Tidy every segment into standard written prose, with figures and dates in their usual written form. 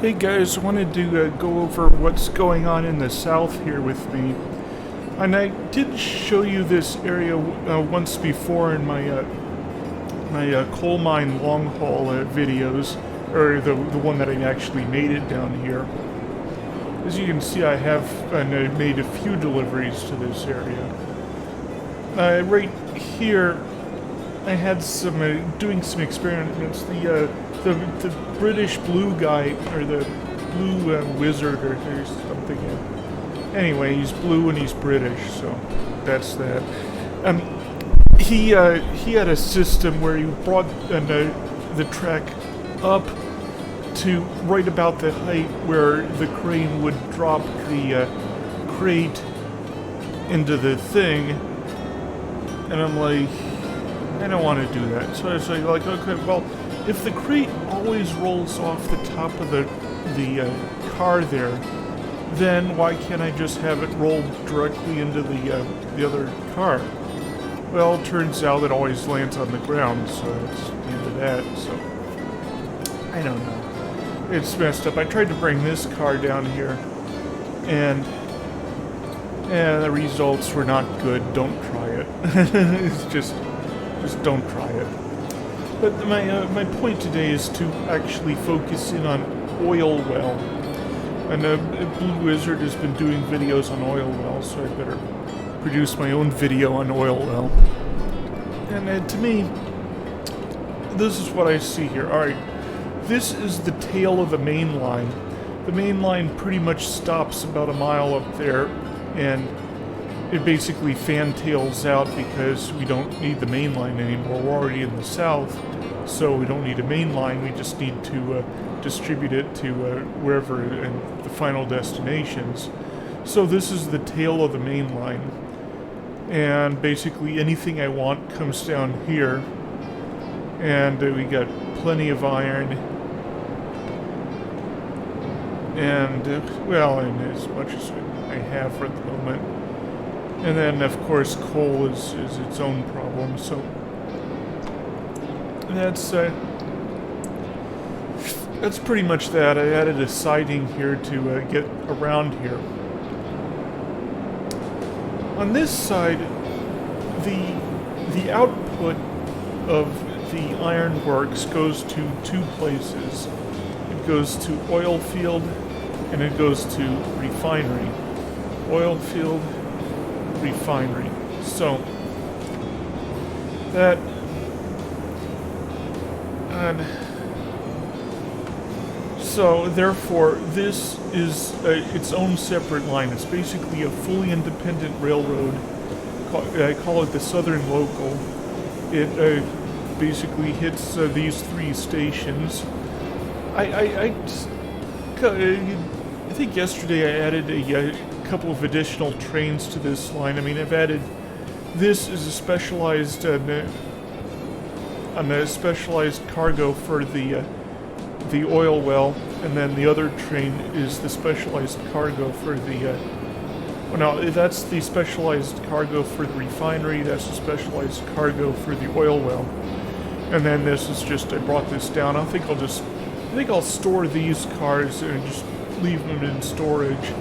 Hey guys, I wanted to go over what's going on in the south here with me. And I did show you this area once before in my coal mine long haul videos, or the one that I actually made it down here. As you can see, I have made a few deliveries to this area. Right here, I had some doing some experiments. The British blue guy, or the blue wizard, or something. Anyway, he's blue and he's British, so that's that. He had a system where he brought the track up to right about the height where the crane would drop the crate into the thing, and I'm like, I don't want to do that. So I was like, okay, well, if the crate always rolls off the top of the car there, then why can't I just have it roll directly into the other car? Well, turns out it always lands on the ground, so it's the end of that. So I don't know. It's messed up. I tried to bring this car down here, and the results were not good. Don't try it. It's just don't try it. But my point today is to actually focus in on oil well. And Blue Wizard has been doing videos on oil wells, so I better produce my own video on oil well. And to me, this is what I see here. Alright, this is the tail of the main line. The main line pretty much stops about a mile up there, and it basically fantails out because we don't need the main line anymore. We're already in the south, so we don't need a main line. We just need to distribute it to wherever and the final destinations. So this is the tail of the main line, and basically anything I want comes down here, and we got plenty of iron, and well, and as much as I have for the moment. And then, of course, coal is its own problem, so that's pretty much that. I added a siding here to get around here. On this side, the output of the ironworks goes to two places. It goes to oil field, and it goes to refinery. Oil field, refinery. So that, and so therefore this is its own separate line. It's basically a fully independent railroad. I call it the Southern Local. It basically hits these three stations. I think yesterday I added a couple of additional trains to this line. I mean, I've added this is a specialized specialized cargo for the oil well, and then the other train is the specialized cargo for the well, no, that's the specialized cargo for the refinery. That's the specialized cargo for the oil well, and then this is just, I brought this down. I think I'll store these cars and just leave them in storage,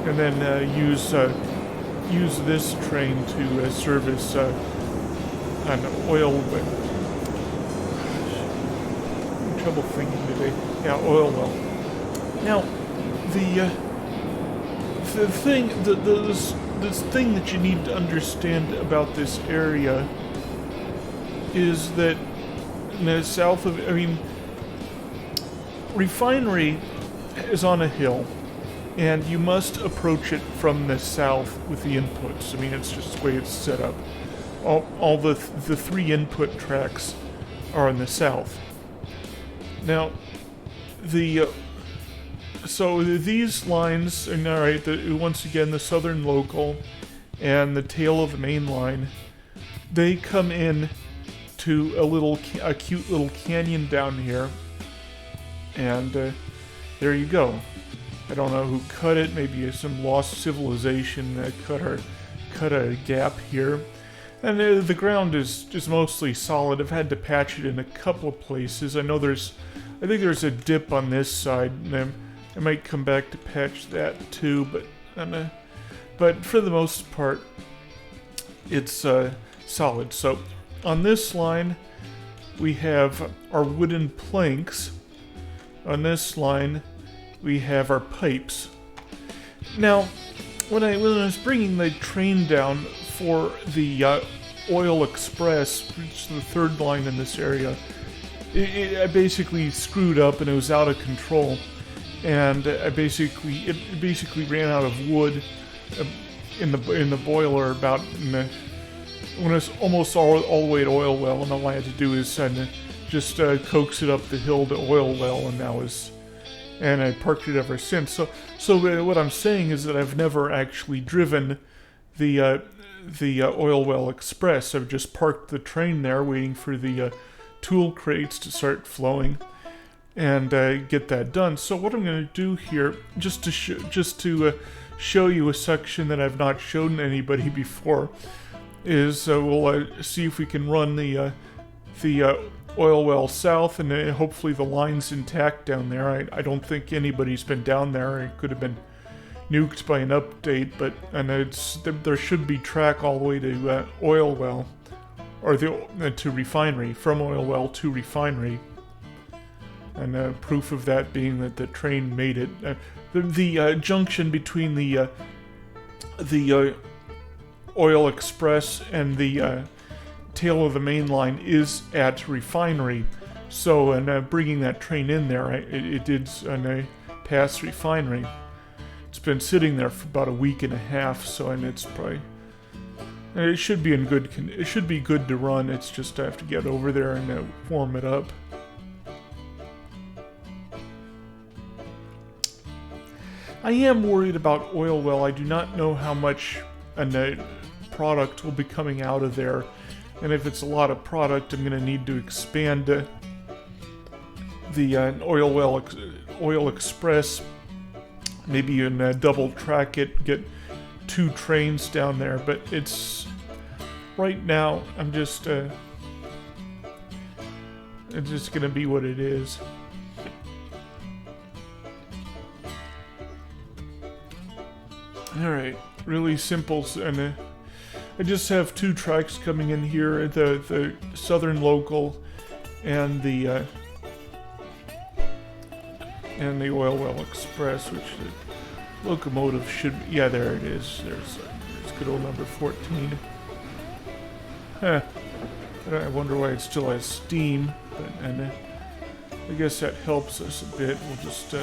and then use this train to service an oil well. I'm in trouble thinking today. Yeah, oil well. Now, the thing that you need to understand about this area is that in the south of, I mean, refinery is on a hill, and you must approach it from the south with the inputs. I mean, it's just the way it's set up. All the three input tracks are in the south. Now, so these lines, and all right, once again, the Southern Local and the tail of the main line, they come in to a cute little canyon down here, and there you go. I don't know who cut it. Maybe some lost civilization cut a gap here. And the ground is mostly solid. I've had to patch it in a couple of places. I know there's I think there's a dip on this side, and I might come back to patch that too, but for the most part, it's solid. So on this line, we have our wooden planks. On this line, we have our pipes. Now, when I was bringing the train down for the Oil Express, which is the third line in this area, I basically screwed up and it was out of control, and it basically ran out of wood in the boiler about when it's almost all the way to oil well, and all I had to do is just coax it up the hill to oil well, and I parked it ever since. So what I'm saying is that I've never actually driven the Oil Well Express. I've just parked the train there, waiting for the tool crates to start flowing, and get that done. So what I'm going to do here, just to show you a section that I've not shown anybody before, is we'll see if we can run the oil well south, and hopefully the line's intact down there. I don't think anybody's been down there. It could have been nuked by an update, but there should be track all the way to oil well, or to refinery, from oil well to refinery, and proof of that being that the train made it. The junction between the Oil Express and the tail of the main line is at refinery, so bringing that train in there, it did pass refinery. It's been sitting there for about a week and a half, so it's probably, it should be it should be good to run. It's just I have to get over there and warm it up. I am worried about oil well. I do not know how much product will be coming out of there, and if it's a lot of product, I'm going to need to expand the Oil Express, maybe even double track it, get 2 trains down there. But it's right now, it's just going to be what it is. Alright, really simple, and I just have 2 tracks coming in here, the Southern Local and the Oil Well Express, which the locomotive should be, yeah, there it is. There's good old number 14. Huh. I wonder why it still has steam, but I guess that helps us a bit. We'll just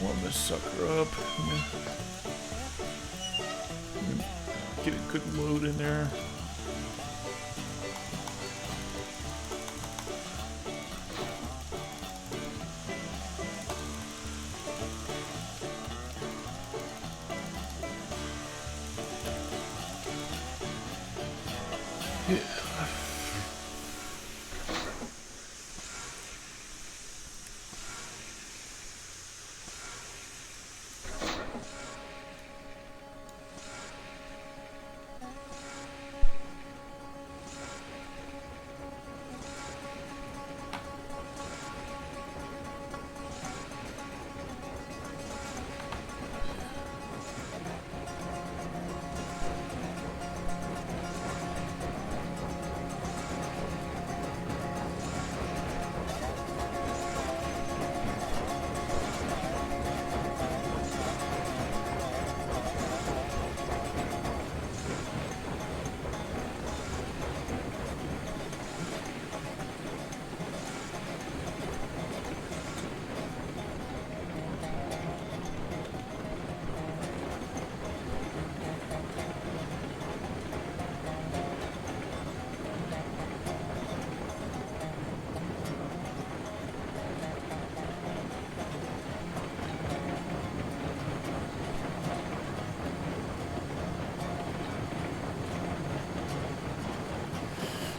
warm this sucker up. Get a good load in there.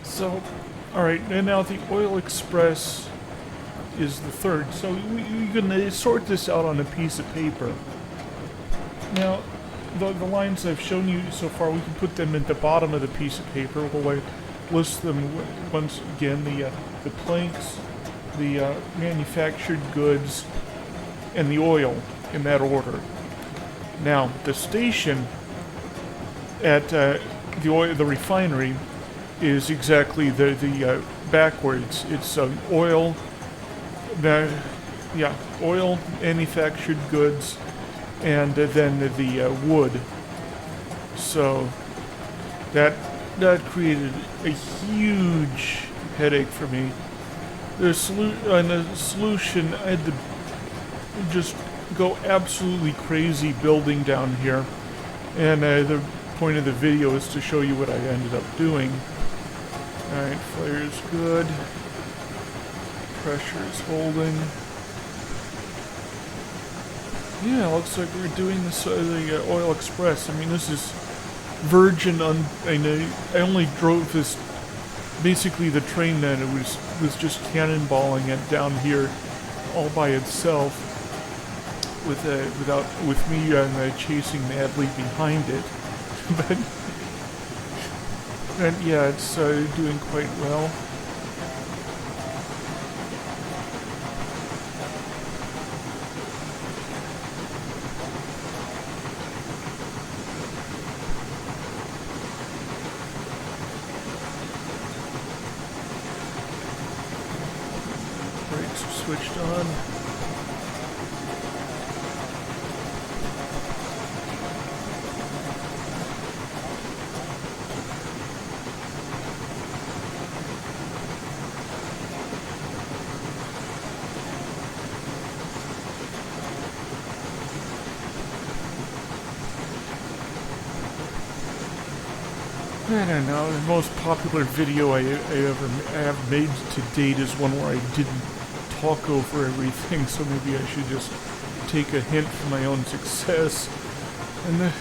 So, alright, and now the Oil Express is the third. So you can sort this out on a piece of paper. Now, the lines I've shown you so far, we can put them at the bottom of the piece of paper. We'll list them once again. The planks the manufactured goods, and the oil in that order. Now, the station at the refinery is exactly the backwards. It's oil, oil, manufactured goods, and then the wood. So that created a huge headache for me. The solution, I had to just go absolutely crazy building down here, and the point of the video is to show you what I ended up doing. Alright, fire's good. Pressure's holding. Yeah, looks like we're doing this the Oil Express. I mean, this is virgin. I only drove this. Basically, the train then it was just cannonballing it down here, all by itself, with me chasing madly behind it. But yeah, it's doing quite well. Brakes are switched on. I don't know, the most popular video I have made to date is one where I didn't talk over everything, so maybe I should just take a hint from my own success. And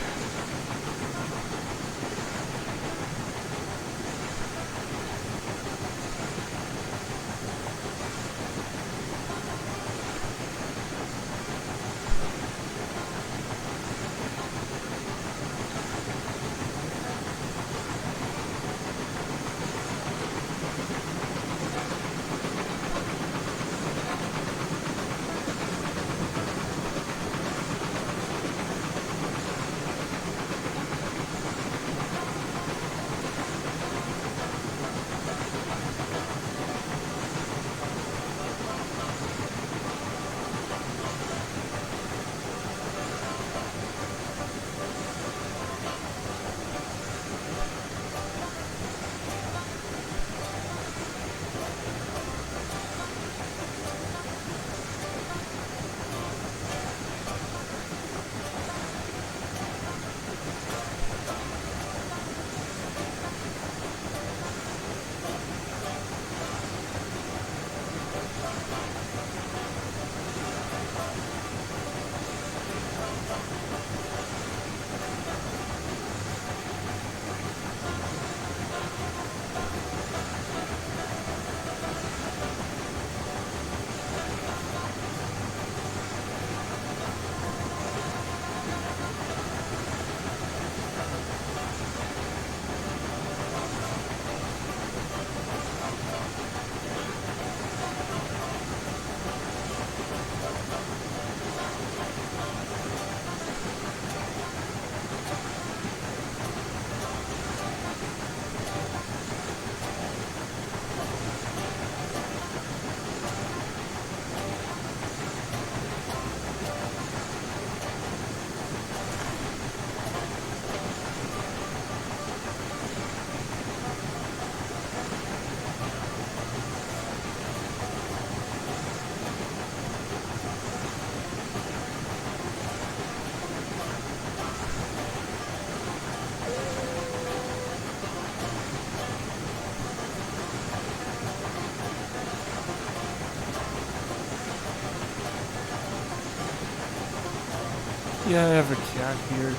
yeah, I have a cat here.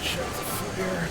Check the fire.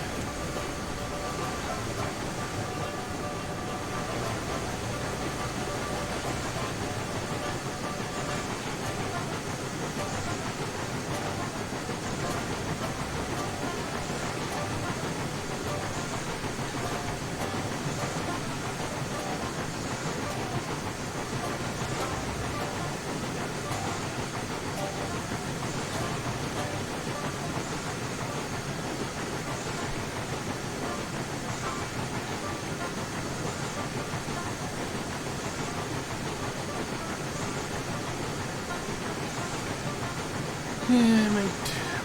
Yeah, I might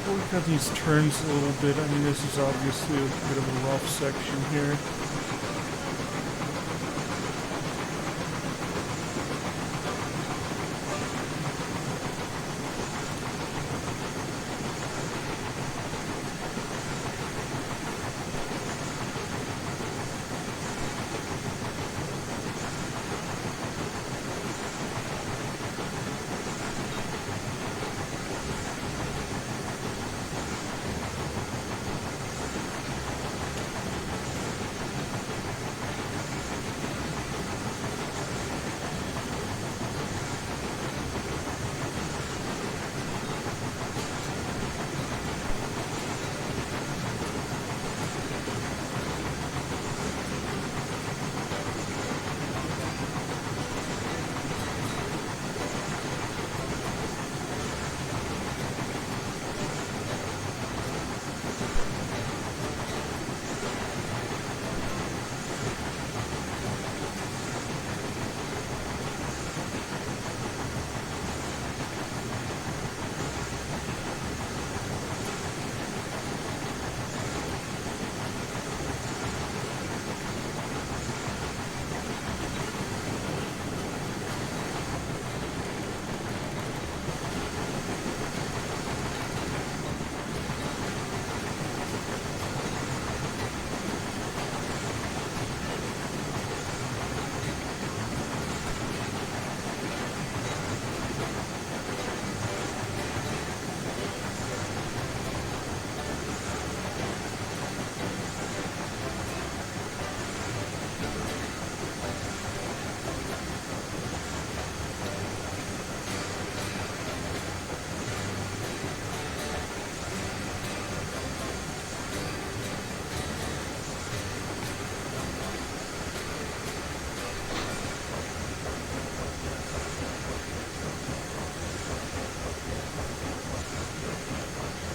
work on these turns a little bit. I mean, this is obviously a bit of a rough section here.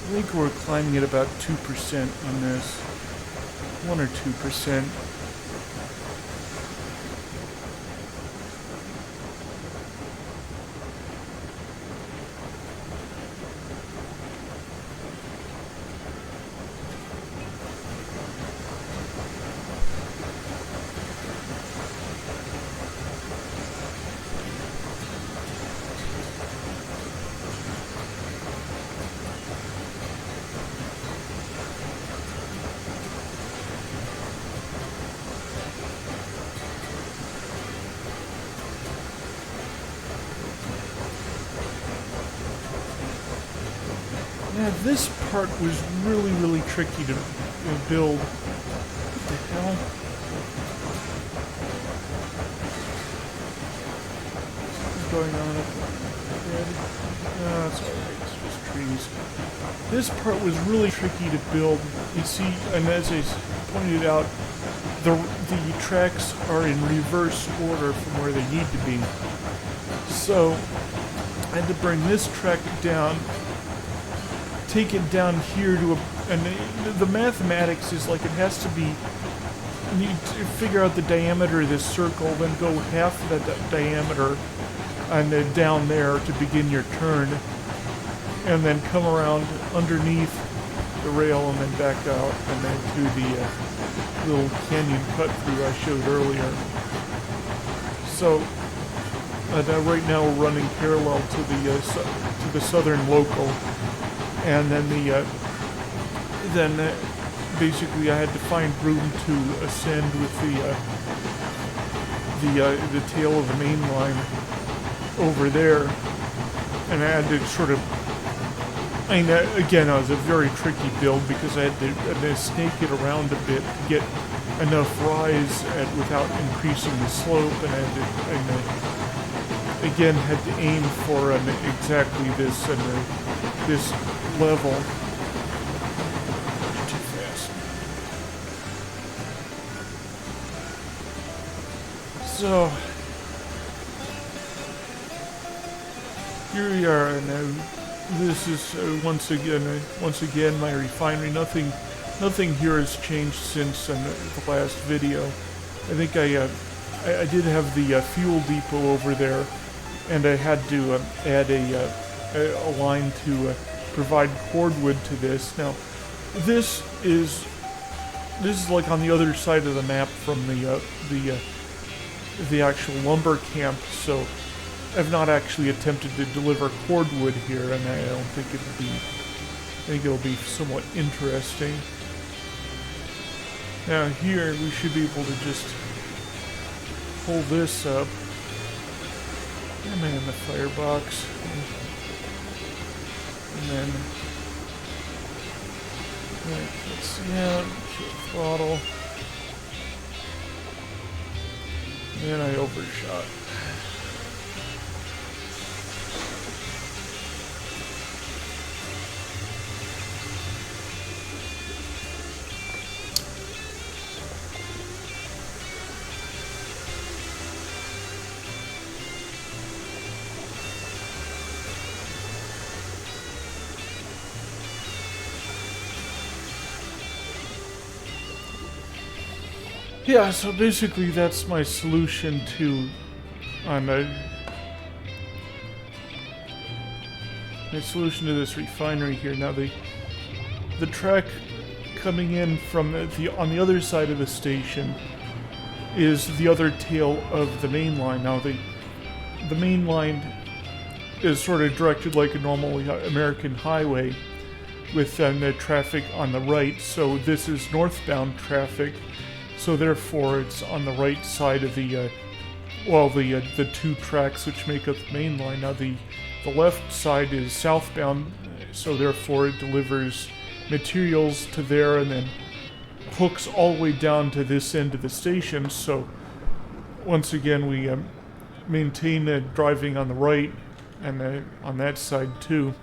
I think we're climbing at about 2% on this. 1 or 2%. Yeah, this part was really tricky to build. What the hell? What's going on up ahead? No, it's alright, it's just trees. This part was really tricky to build. You see, and as I pointed out, the tracks are in reverse order from where they need to be. So, I had to bring this track down, take it down here to a, and the mathematics is like it has to be, you need to figure out the diameter of this circle, then go half the diameter and then down there to begin your turn, and then come around underneath the rail and then back out and then to the little canyon cut through I showed earlier. So right now we're running parallel to the southern local. And then basically I had to find room to ascend with the tail of the main line over there, and I had to sort of. I mean, again, it was a very tricky build because I had to snake it around a bit to get enough rise without increasing the slope, and I again had to aim for exactly this this level. Too fast. So here we are, and this is once again my refinery. Nothing here has changed since the last video. I think I did have the fuel depot over there, and I had to add a line to provide cordwood to this. Now, this is like on the other side of the map from the actual lumber camp, so I've not actually attempted to deliver cordwood here, and I don't think it'll be. I think it'll be somewhat interesting. Now here we should be able to just pull this up. Am I in the firebox? And then let's see, yeah, throttle. And I overshot. Yeah, so basically that's my solution to my solution to this refinery here. Now the track coming in from on the other side of the station is the other tail of the main line. Now the main line is sort of directed like a normal American highway with the traffic on the right. So this is northbound traffic. So therefore, it's on the right side of the two tracks which make up the main line. Now the left side is southbound, so therefore it delivers materials to there and then hooks all the way down to this end of the station. So once again, we maintain driving on the right and on that side too.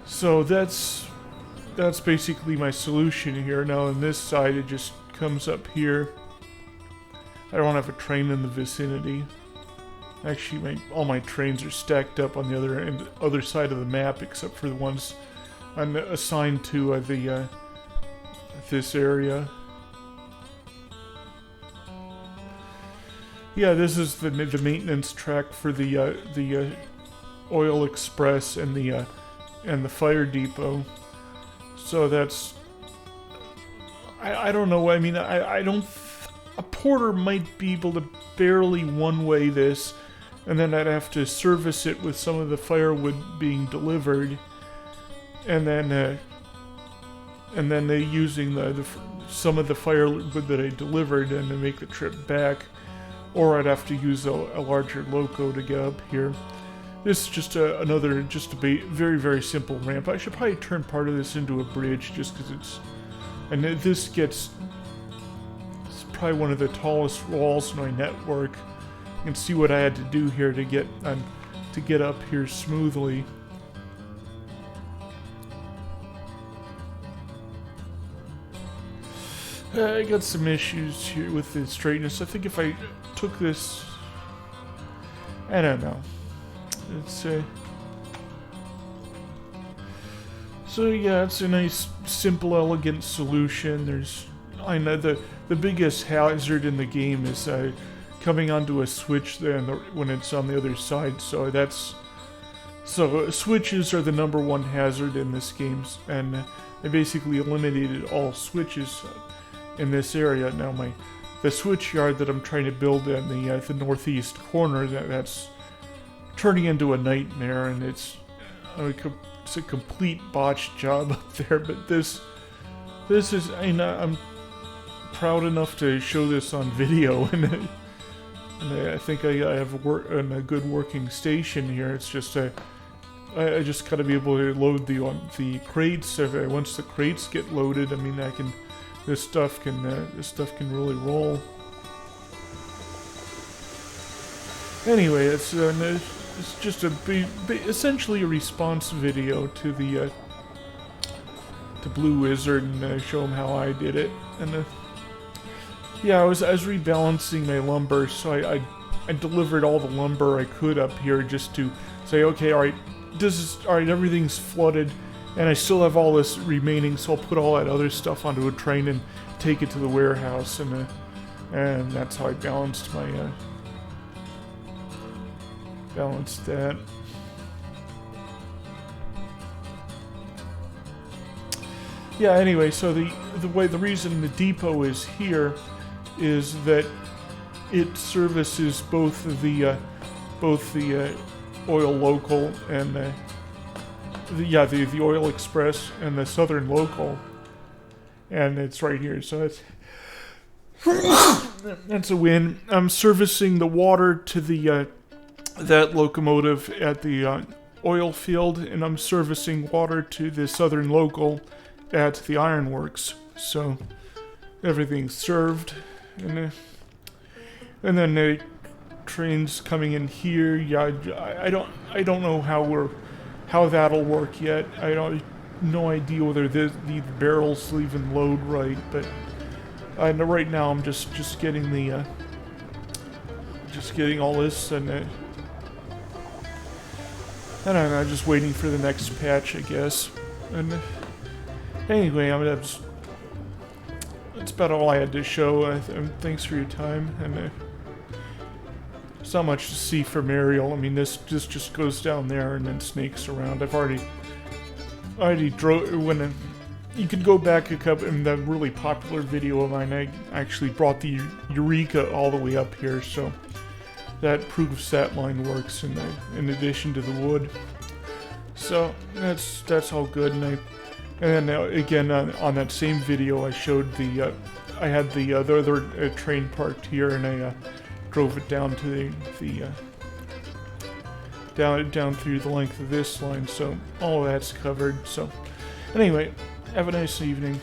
So that's basically my solution here. Now on this side, it just comes up here. I don't have a train in the vicinity. Actually, all my trains are stacked up on the other side of the map, except for the ones I'm assigned to this area. Yeah, this is the maintenance track for the oil express and the fire depot. So that's. I don't know. I mean, I don't. A porter might be able to barely one-way this, and then I'd have to service it with some of the firewood being delivered, and then using some of the firewood that I delivered and to make the trip back, or I'd have to use a larger loco to get up here. This is just a very, very simple ramp. I should probably turn part of this into a bridge just because it's. And this it's probably one of the tallest walls in my network. You can see what I had to do here to get up here smoothly. I got some issues here with the straightness. I think if I took this, I don't know. It's So yeah, it's a nice, simple, elegant solution. I know the biggest hazard in the game is coming onto a switch there when it's on the other side. So switches are the #1 hazard in this game, and they basically eliminated all switches in this area. Now the switch yard that I'm trying to build in the northeast corner, that's turning into a nightmare, and it's a complete botched job up there. But this is, I'm proud enough to show this on video, and I think I have a good working station here. It's just I just gotta be able to load the crates. Once the crates get loaded, I mean, this stuff can really roll. Anyway, it's just essentially a response video to to Blue Wizard, and show them how I did it. And yeah, I was rebalancing my lumber, so I delivered all the lumber I could up here just to say, okay, all right, everything's flooded, and I still have all this remaining, so I'll put all that other stuff onto a train and take it to the warehouse, and that's how I balanced that. Yeah. Anyway, so the reason the depot is here is that it services both the oil local and the oil express and the southern local, and it's right here. So that's a win. I'm servicing the water to the that locomotive at the oil field, and I'm servicing water to the southern local at the ironworks. So everything's served, and then the trains coming in here. Yeah, I don't know how that'll work yet. I don't no idea whether these barrels will even load right, but I know right now I'm just getting the getting all this, and I don't know, just waiting for the next patch, I guess. And anyway, that's about all I had to show. Thanks for your time, and there's not much to see from aerial. I mean, this just goes down there and then snakes around. I've already drove when. You could go back a couple in that really popular video of mine. I actually brought the Eureka all the way up here, so that proves that line works in addition to the wood. So that's all good. And then again on that same video, I showed I had the other train parked here, and I drove it down to the down through the length of this line. So all of that's covered. So anyway. Have a nice evening.